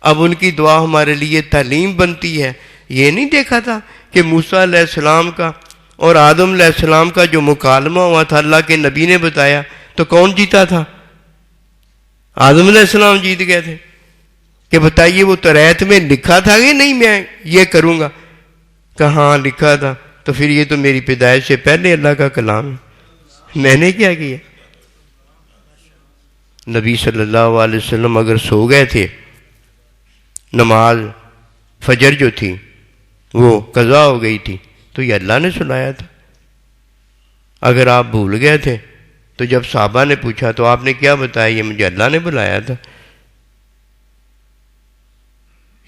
اب ان کی دعا ہمارے لیے تعلیم بنتی ہے۔ یہ نہیں دیکھا تھا کہ موسیٰ علیہ السلام کا اور آدم علیہ السلام کا جو مکالمہ ہوا تھا اللہ کے نبی نے بتایا، تو کون جیتا تھا؟ آدم علیہ السلام جیت گئے تھے۔ کہ بتائیے وہ توریت میں لکھا تھا کہ نہیں میں یہ کروں گا؟ کہاں لکھا تھا؟ تو پھر یہ تو میری پیدائش سے پہلے اللہ کا کلام ہے، میں نے کیا کیا؟ نبی صلی اللہ علیہ وسلم اگر سو گئے تھے، نماز فجر جو تھی وہ قضا ہو گئی تھی، تو یہ اللہ نے سنایا تھا۔ اگر آپ بھول گئے تھے تو جب صحابہ نے پوچھا تو آپ نے کیا بتایا؟ یہ مجھے اللہ نے بلایا تھا۔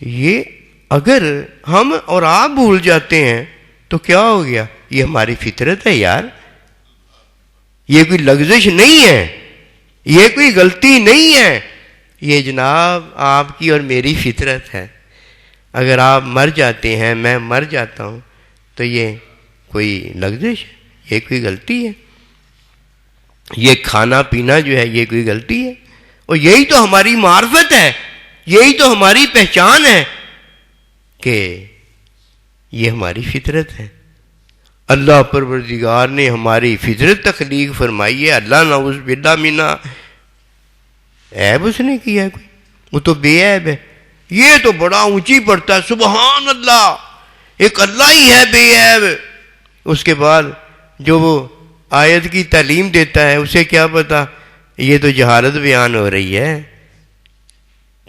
یہ اگر ہم اور آپ بھول جاتے ہیں تو کیا ہو گیا؟ یہ ہماری فطرت ہے یار، یہ کوئی لغزش نہیں ہے، یہ کوئی غلطی نہیں ہے، یہ جناب آپ کی اور میری فطرت ہے۔ اگر آپ مر جاتے ہیں، میں مر جاتا ہوں، تو یہ کوئی لغزش ہے؟ یہ کوئی غلطی ہے؟ یہ کھانا پینا جو ہے یہ کوئی غلطی ہے؟ اور یہی تو ہماری معرفت ہے، یہی تو ہماری پہچان ہے کہ یہ ہماری فطرت ہے۔ اللہ پروردگار نے ہماری فطرت تخلیق فرمائی ہے، اللہ نعوذ باللہ منا عیب اس نے کیا ہے کوئی؟ وہ تو بے عیب ہے۔ یہ تو بڑا اونچی پڑتا ہے، سبحان اللہ، ایک اللہ ہی ہے بے عیب۔ اس کے بعد جو وہ آیت کی تعلیم دیتا ہے اسے کیا پتا یہ تو جہالت بیان ہو رہی ہے۔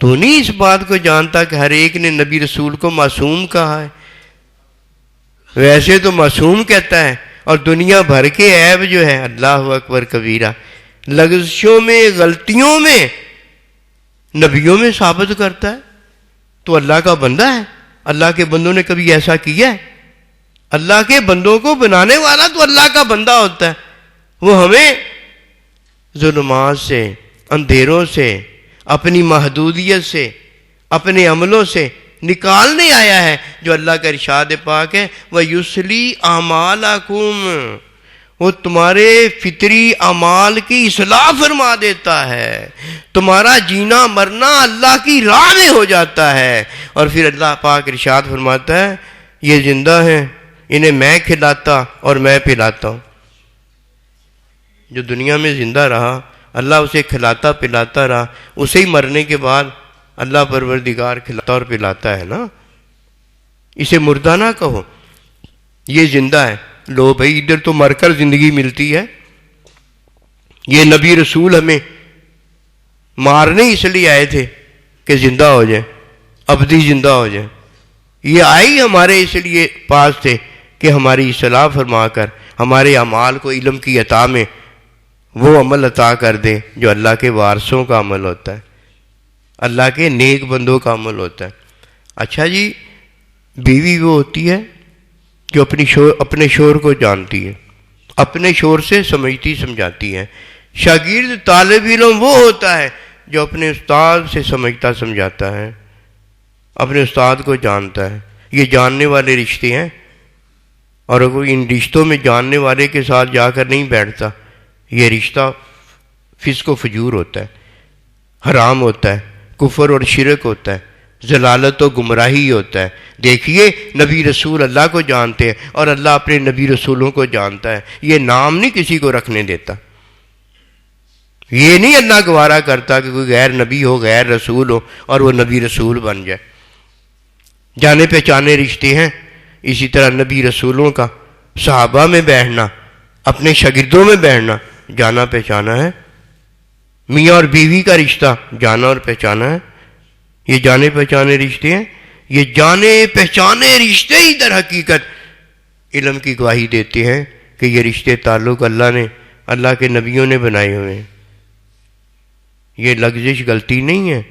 تو نہیں اس بات کو جانتا کہ ہر ایک نے نبی رسول کو معصوم کہا ہے؟ ویسے تو معصوم کہتا ہے، اور دنیا بھر کے عیب جو ہے، اللہ اکبر کبیرہ، لغزشوں میں، غلطیوں میں، نبیوں میں ثابت کرتا ہے۔ تو اللہ کا بندہ ہے، اللہ کے بندوں نے کبھی ایسا کیا ہے؟ اللہ کے بندوں کو بنانے والا تو اللہ کا بندہ ہوتا ہے۔ وہ ہمیں ظلمات سے، اندھیروں سے، اپنی محدودیت سے، اپنے عملوں سے نکالنے آیا ہے، جو اللہ کا ارشاد پاک ہے، وَيُصْلِحُ أَعْمَالَكُمْ، وہ تمہارے فطری اعمال کی اصلاح فرما دیتا ہے، تمہارا جینا مرنا اللہ کی راہ میں ہو جاتا ہے۔ اور پھر اللہ پاک ارشاد فرماتا ہے یہ زندہ ہیں، انہیں میں کھلاتا اور میں پلاتا ہوں۔ جو دنیا میں زندہ رہا اللہ اسے کھلاتا پلاتا رہا، اسے ہی مرنے کے بعد اللہ پروردگار کھلاتا اور پلاتا ہے نا۔ اسے مردہ نہ کہو، یہ زندہ ہے۔ لو بھائی ادھر تو مر کر زندگی ملتی ہے۔ یہ نبی رسول ہمیں مارنے اس لیے آئے تھے کہ زندہ ہو جائیں، ابدی زندہ ہو جائیں۔ یہ آئے ہی ہمارے اس لیے پاس تھے کہ ہماری اصلاح فرما کر ہمارے اعمال کو علم کی عطا میں وہ عمل عطا کر دیں جو اللہ کے وارثوں کا عمل ہوتا ہے، اللہ کے نیک بندوں کا عمل ہوتا ہے۔ اچھا جی، بیوی وہ ہوتی ہے جو اپنے شور کو جانتی ہے، اپنے شور سے سمجھتی سمجھاتی ہے۔ شاگرد طالب علم وہ ہوتا ہے جو اپنے استاد سے سمجھتا سمجھاتا ہے، اپنے استاد کو جانتا ہے۔ یہ جاننے والے رشتے ہیں، اور کوئی ان رشتوں میں جاننے والے کے ساتھ جا کر نہیں بیٹھتا، یہ رشتہ فسق و فجور ہوتا ہے، حرام ہوتا ہے، کفر اور شرک ہوتا ہے، ضلالت و گمراہی ہوتا ہے۔ دیکھیے نبی رسول اللہ کو جانتے ہیں اور اللہ اپنے نبی رسولوں کو جانتا ہے، یہ نام نہیں کسی کو رکھنے دیتا۔ یہ نہیں اللہ گوارا کرتا کہ کوئی غیر نبی ہو، غیر رسول ہو اور وہ نبی رسول بن جائے۔ جانے پہچانے رشتے ہیں، اسی طرح نبی رسولوں کا صحابہ میں بیٹھنا، اپنے شاگردوں میں بیٹھنا جانا پہچانا ہے۔ میاں اور بیوی کا رشتہ جانا اور پہچانا ہے، یہ جانے پہچانے رشتے ہیں۔ یہ جانے پہچانے رشتے ہی در حقیقت علم کی گواہی دیتے ہیں کہ یہ رشتے تعلق اللہ کے نبیوں نے بنائے ہوئے ہیں۔ یہ لغزش غلطی نہیں ہے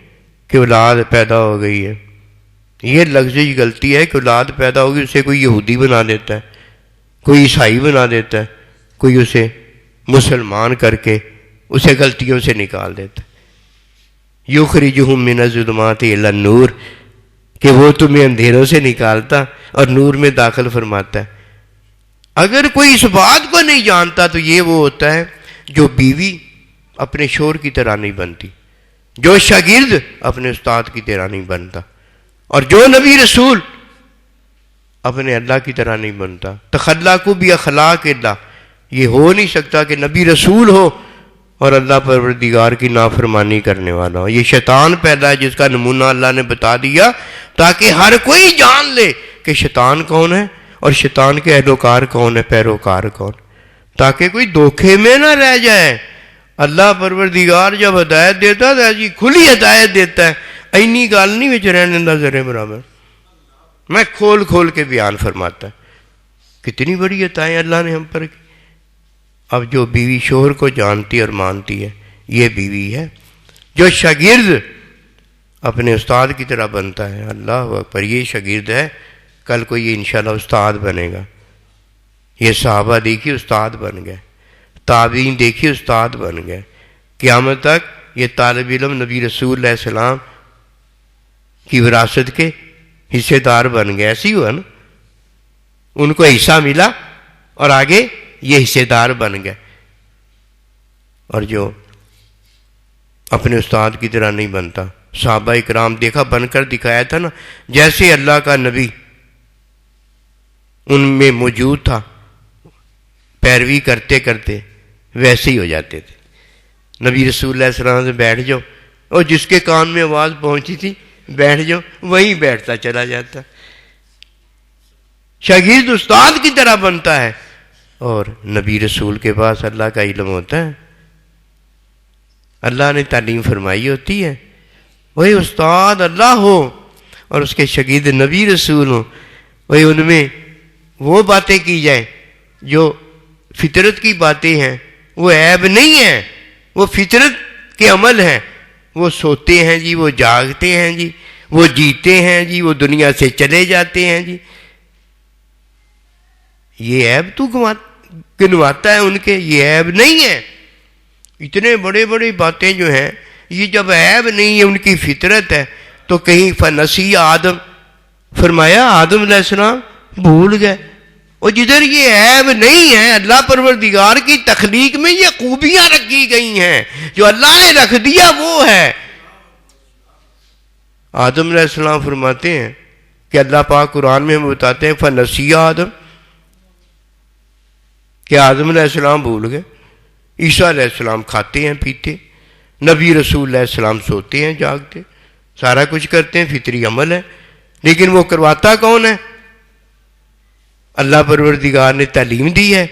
کہ اولاد پیدا ہو گئی ہے، یہ لغزش غلطی ہے کہ اولاد پیدا ہوگی اسے کوئی یہودی بنا دیتا ہے، کوئی عیسائی بنا دیتا ہے، کوئی اسے مسلمان کر کے اسے غلطیوں سے نکال دیتا ہے۔ یخرجہم من الظلمات الی النور، کہ وہ تمہیں اندھیروں سے نکالتا اور نور میں داخل فرماتا ہے۔ اگر کوئی اس بات کو نہیں جانتا تو یہ وہ ہوتا ہے جو بیوی اپنے شور کی طرح نہیں بنتی، جو شاگرد اپنے استاد کی طرح نہیں بنتا، اور جو نبی رسول اپنے اللہ کی طرح نہیں بنتا۔ تخلقوا باخلاق اللہ، یہ ہو نہیں سکتا کہ نبی رسول ہو اور اللہ پروردگار کی نافرمانی کرنے والا ہو۔ یہ شیطان پیدا ہے جس کا نمونہ اللہ نے بتا دیا تاکہ ہر کوئی جان لے کہ شیطان کون ہے اور شیطان کے اہلوکار کون ہے، پیروکار کون، تاکہ کوئی دھوکے میں نہ رہ جائے۔ اللہ پروردگار جب ہدایت دیتا ہے ایسی کھلی ہدایت دیتا ہے، اینی گال نہیں وچ رہنے دا ذرے برابر، میں کھول کھول کے بیان فرماتا ہے۔ کتنی بڑی عطائیں اللہ نے ہم پر کی۔ اب جو بیوی شوہر کو جانتی اور مانتی ہے یہ بیوی ہے۔ جو شاگرد اپنے استاد کی طرح بنتا ہے، اللہ اکبر، یہ شاگرد ہے، کل کو یہ انشاءاللہ استاد بنے گا۔ یہ صحابہ دیکھیے استاد بن گئے، تابعین دیکھیے استاد بن گئے، قیامت تک یہ طالب علم نبی رسول علیہ السلام کی وراثت کے حصے دار بن گئے. ایسے ہی ہوا نا، ان کو حصہ ملا اور آگے یہ حصے دار بن گئے. اور جو اپنے استاد کی طرح نہیں بنتا، صحابہ اکرام دیکھا بن کر دکھایا تھا نا، جیسے اللہ کا نبی ان میں موجود تھا، پیروی کرتے کرتے ویسے ہی ہو جاتے تھے. نبی رسول اللہ صلی اللہ علیہ وسلم سے بیٹھ جاؤ، اور جس کے کان میں آواز پہنچی تھی بیٹھ جاؤ، وہیں بیٹھتا چلا جاتا. شاگرد استاد کی طرح بنتا ہے، اور نبی رسول کے پاس اللہ کا علم ہوتا ہے، اللہ نے تعلیم فرمائی ہوتی ہے. وہی استاد اللہ ہو اور اس کے شاگرد نبی رسول ہوں، وہی ان میں وہ باتیں کی جائیں جو فطرت کی باتیں ہیں، وہ عیب نہیں ہیں، وہ فطرت کے عمل ہیں. وہ سوتے ہیں جی، وہ جاگتے ہیں جی، وہ جیتے ہیں جی، وہ دنیا سے چلے جاتے ہیں جی. یہ عیب تو گنواتا ہے ان کے، یہ عیب نہیں ہے. اتنے بڑے بڑے باتیں جو ہیں، یہ جب عیب نہیں ہے، ان کی فطرت ہے، تو کہیں فنسی آدم فرمایا آدم علیہ السلام بھول گئے. اور جدھر یہ عیب نہیں ہے، اللہ پروردگار کی تخلیق میں یہ خوبیاں رکھی گئی ہیں، جو اللہ نے رکھ دیا وہ ہے. آدم علیہ السلام فرماتے ہیں کہ اللہ پاک قرآن میں ہمیں بتاتے ہیں فنسی آدم، کہ آدم علیہ السلام بھول گئے. عیسیٰ علیہ السلام کھاتے ہیں پیتے، نبی رسول علیہ السلام سوتے ہیں جاگتے، سارا کچھ کرتے ہیں، فطری عمل ہے. لیکن وہ کرواتا کون ہے؟ اللہ پروردگار نے تعلیم دی ہے.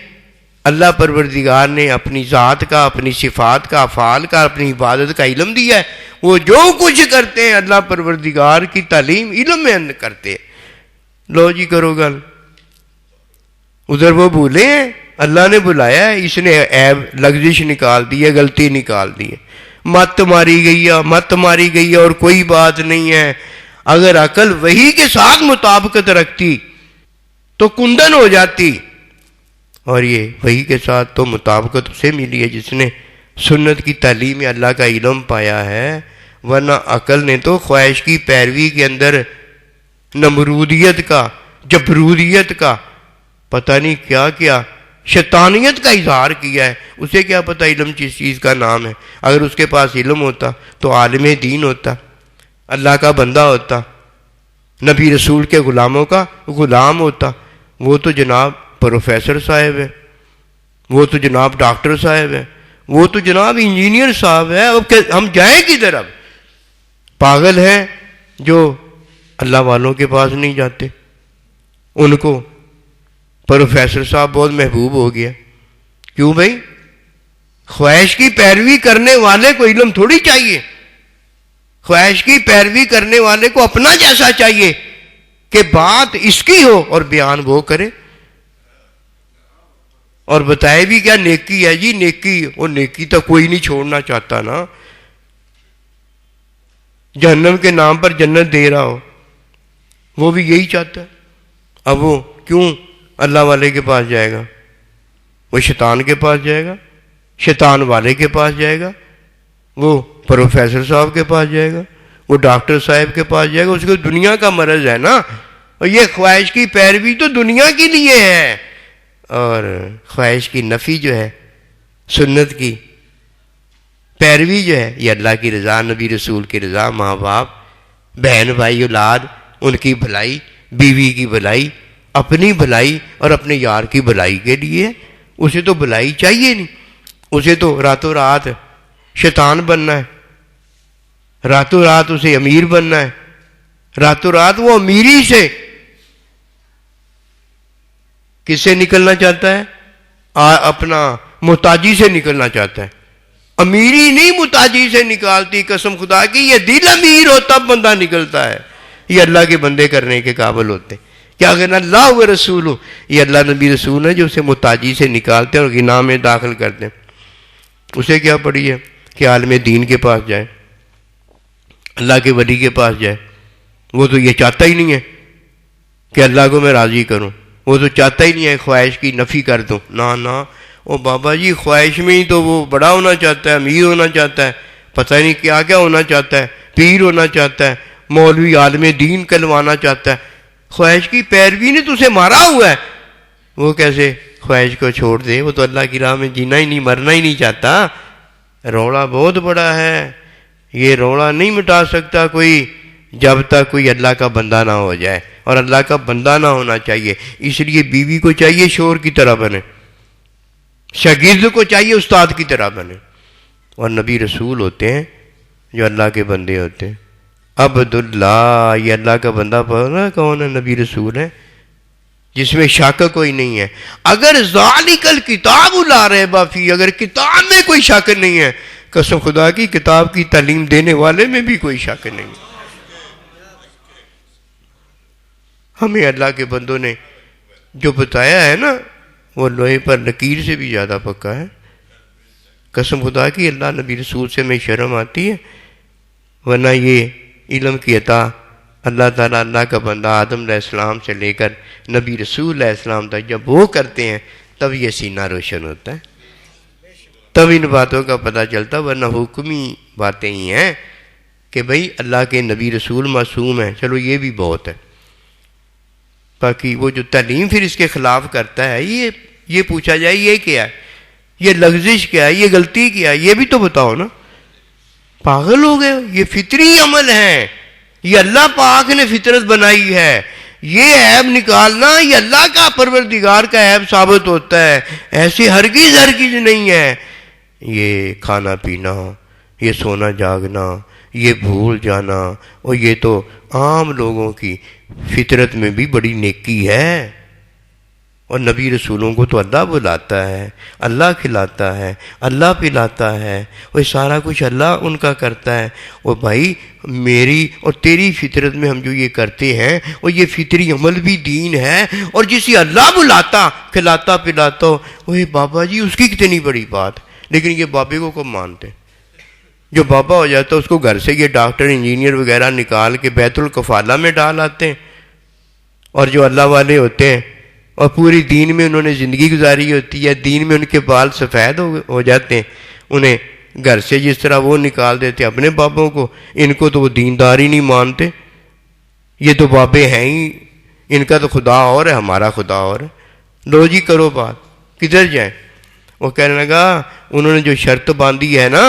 اللہ پروردگار نے اپنی ذات کا، اپنی صفات کا، افعال کا، اپنی عبادت کا علم دیا ہے. وہ جو کچھ کرتے ہیں اللہ پروردگار کی تعلیم علم میں کرتے ہیں. لو جی کرو گل، ادھر وہ بھولے ہیں، اللہ نے بلایا ہے، اس نے عیب لغزش نکال دی ہے، غلطی نکال دی ہے. مت ماری گئی ہے، مت ماری گئی ہے، اور کوئی بات نہیں ہے. اگر عقل وحی کے ساتھ مطابقت رکھتی تو کندن ہو جاتی، اور یہ وحی کے ساتھ تو مطابقت اسے ملی ہے جس نے سنت کی تعلیم میں اللہ کا علم پایا ہے. ورنہ عقل نے تو خواہش کی پیروی کے اندر نمرودیت کا، جبروریت کا، پتہ نہیں کیا کیا، شیطانیت کا اظہار کیا ہے. اسے کیا پتہ علم کس چیز کا نام ہے؟ اگر اس کے پاس علم ہوتا تو عالم دین ہوتا، اللہ کا بندہ ہوتا، نبی رسول کے غلاموں کا غلام ہوتا. وہ تو جناب پروفیسر صاحب ہے، وہ تو جناب ڈاکٹر صاحب ہے، وہ تو جناب انجینئر صاحب ہے. اب ہم جائیں کدھر؟ اب پاگل ہیں جو اللہ والوں کے پاس نہیں جاتے. ان کو پروفیسر صاحب بہت محبوب ہو گیا. کیوں بھائی؟ خواہش کی پیروی کرنے والے کو علم تھوڑی چاہیے. خواہش کی پیروی کرنے والے کو اپنا جیسا چاہیے کہ بات اس کی ہو اور بیان وہ کرے، اور بتائے بھی کیا نیکی ہے جی، نیکی. اور نیکی تو کوئی نہیں چھوڑنا چاہتا نا. جہنم کے نام پر جنت دے رہا ہو، وہ بھی یہی چاہتا ہے. اب وہ کیوں اللہ والے کے پاس جائے گا؟ وہ شیطان کے پاس جائے گا، شیطان والے کے پاس جائے گا، وہ پروفیسر صاحب کے پاس جائے گا، وہ ڈاکٹر صاحب کے پاس جائے گا. اس کو دنیا کا مرض ہے نا. اور یہ خواہش کی پیروی تو دنیا کے لیے ہے، اور خواہش کی نفی جو ہے، سنت کی پیروی جو ہے، یہ اللہ کی رضا، نبی رسول کی رضا، ماں باپ، بہن بھائی، اولاد، ان کی بھلائی، بیوی کی بھلائی، اپنی بھلائی اور اپنے یار کی بھلائی کے لیے. اسے تو بھلائی چاہیے نہیں، اسے تو راتوں رات شیطان بننا ہے، راتوں رات اسے امیر بننا ہے، راتوں رات وہ امیری سے کس سے نکلنا چاہتا ہے؟ اپنا محتاجی سے نکلنا چاہتا ہے. امیری نہیں محتاجی سے نکالتی، قسم خدا کی. یہ دل امیر ہو تب بندہ نکلتا ہے. یہ اللہ کے بندے کرنے کے قابل ہوتے. کیا اگر اللہ و رسول ہو، یہ اللہ نبی رسول ہے جو اسے محتاجی سے نکالتے ہیں اور غنا میں داخل کرتے ہیں. اسے کیا پڑی ہے کہ عالم دین کے پاس جائے، اللہ کے ولی کے پاس جائے. وہ تو یہ چاہتا ہی نہیں ہے کہ اللہ کو میں راضی کروں. وہ تو چاہتا ہی نہیں ہے خواہش کی نفی کر دوں. نہ وہ بابا جی خواہش میں ہی تو وہ بڑا ہونا چاہتا ہے، امیر ہونا چاہتا ہے، پتہ نہیں کیا کیا ہونا چاہتا ہے، پیر ہونا چاہتا ہے، مولوی عالم دین کہلوانا چاہتا ہے. خواہش کی پیروی نے تو اسے مارا ہوا ہے. وہ کیسے خواہش کو چھوڑ دے؟ وہ تو اللہ کی راہ میں جینا ہی نہیں، مرنا ہی نہیں چاہتا. روڑا بہت بڑا ہے، یہ روڑا نہیں مٹا سکتا کوئی جب تک کوئی اللہ کا بندہ نہ ہو جائے، اور اللہ کا بندہ نہ ہونا چاہیے. اس لیے بیوی کو چاہیے شور کی طرح بنے، شاگرد کو چاہیے استاد کی طرح بنے. اور نبی رسول ہوتے ہیں جو اللہ کے بندے ہوتے ہیں. عبداللہ، یہ اللہ کا بندہ پڑھنا کون ہے؟ نبی رسول ہے، جس میں شک کوئی نہیں ہے. اگر ذالک الکتاب لا ریب فیہ، اگر کتاب میں کوئی شک نہیں ہے، قسم خدا کی کتاب کی تعلیم دینے والے میں بھی کوئی شک نہیں ہے. ہمیں اللہ کے بندوں نے جو بتایا ہے نا، وہ لوہے پر لکیر سے بھی زیادہ پکا ہے. قسم خدا کی اللہ نبی رسول سے میں شرم آتی ہے، ورنہ یہ علم کی عطا اللہ تعالیٰ اللہ کا بندہ آدم علیہ السلام سے لے کر نبی رسول علیہ السلام تک جب وہ کرتے ہیں تب یہ سینہ روشن ہوتا ہے، تب ان باتوں کا پتہ چلتا. ورنہ حکمی باتیں ہی ہیں کہ بھئی اللہ کے نبی رسول معصوم ہیں، چلو یہ بھی بہت ہے. باقی وہ جو تعلیم پھر اس کے خلاف کرتا ہے، یہ پوچھا جائے یہ کیا ہے، یہ لغزش کیا ہے، یہ غلطی کیا ہے، یہ بھی تو بتاؤ نا. پاگل ہو گئے؟ یہ فطری عمل ہے، یہ اللہ پاک نے فطرت بنائی ہے. یہ عیب نکالنا یہ اللہ کا پروردگار کا عیب ثابت ہوتا ہے، ایسے ہرگز نہیں ہے. یہ کھانا پینا، یہ سونا جاگنا، یہ بھول جانا، اور یہ تو عام لوگوں کی فطرت میں بھی بڑی نیکی ہے. اور نبی رسولوں کو تو اللہ بلاتا ہے، اللہ کھلاتا ہے، اللہ پلاتا ہے، وہ سارا کچھ اللہ ان کا کرتا ہے. اور بھائی میری اور تیری فطرت میں ہم جو یہ کرتے ہیں، اور یہ فطری عمل بھی دین ہے. اور جسے اللہ بلاتا، کھلاتا پلاتا ہو، وہ بابا جی اس کی کتنی بڑی بات. لیکن یہ بابے کو کب مانتے؟ جو بابا ہو جاتا ہے اس کو گھر سے یہ ڈاکٹر انجینئر وغیرہ نکال کے بیت الکفالہ میں ڈال آتے ہیں. اور جو اللہ والے ہوتے ہیں اور پوری دین میں انہوں نے زندگی گزاری ہوتی ہے، دین میں ان کے بال سفید ہو جاتے ہیں، انہیں گھر سے جس طرح وہ نکال دیتے اپنے بابوں کو، ان کو تو وہ دیندار ہی نہیں مانتے. یہ تو بابے ہیں ہی، ان کا تو خدا اور ہے، ہمارا خدا اور ہے. لو جی کرو بات، کدھر جائیں؟ وہ کہنے لگا انہوں نے جو شرط باندھی ہے نا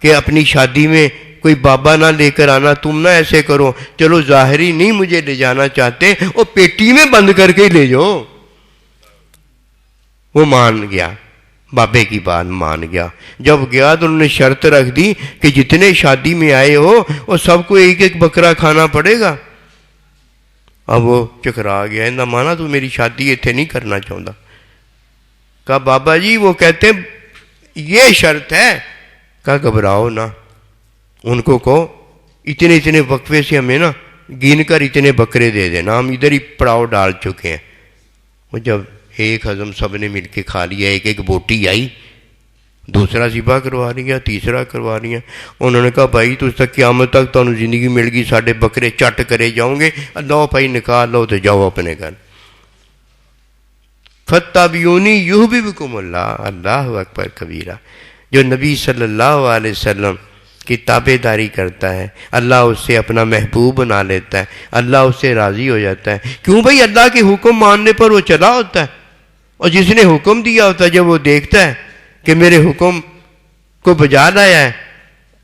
کہ اپنی شادی میں کوئی بابا نہ لے کر آنا، تم نہ ایسے کرو، چلو ظاہری نہیں مجھے لے جانا چاہتے، وہ پیٹی میں بند کر کے لے جاؤ. وہ مان گیا، بابے کی بات مان گیا. جب گیا تو انہوں نے شرط رکھ دی کہ جتنے شادی میں آئے ہو وہ سب کو ایک ایک بکرا کھانا پڑے گا. اب وہ چکرا گیا، نہ مانا تو میری شادی اتنے نہیں کرنا چاہتا. کہا بابا جی وہ کہتے ہیں یہ شرط ہے. کہا گھبراؤ نہ، ان کو کہو اتنے وقفے سے ہمیں نا گن کر اتنے بکرے دے دینا، ہم ادھر ہی پڑاؤ ڈال چکے ہیں. وہ جب ایک ہضم سب نے مل کے کھا لیا، ایک ایک بوٹی آئی، دوسرا ذبح کروا لیا، تیسرا کروا لیا. انہوں نے کہا بھائی تجھ تک قیامت تک تو زندگی مل گئی، ساڈے بکرے چٹ کرے جاؤں گے، اللہ بھائی نکال لو تو جاؤ اپنے گھر. فَاتَّبِعُونِی یُحْبِبْکُمُ اللہ. اللہ اکبر کبیرہ. جو نبی صلی اللہ علیہ وسلم کی تابع داری کرتا ہے، اللہ اس سے اپنا محبوب بنا لیتا ہے، اللہ اس سے راضی ہو جاتا ہے. کیوں بھائی؟ اللہ کے حکم ماننے پر وہ چلا ہوتا ہے، اور جس نے حکم دیا ہوتا ہے جب وہ دیکھتا ہے کہ میرے حکم کو بجا لایا ہے،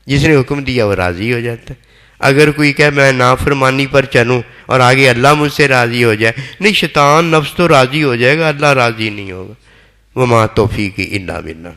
جس نے حکم دیا وہ راضی ہو جاتا ہے. اگر کوئی کہے میں نافرمانی پر چلوں اور آگے اللہ مجھ سے راضی ہو جائے، نہیں، شیطان نفس تو راضی ہو جائے گا، اللہ راضی نہیں ہوگا. وما توفیقی الا باللہ.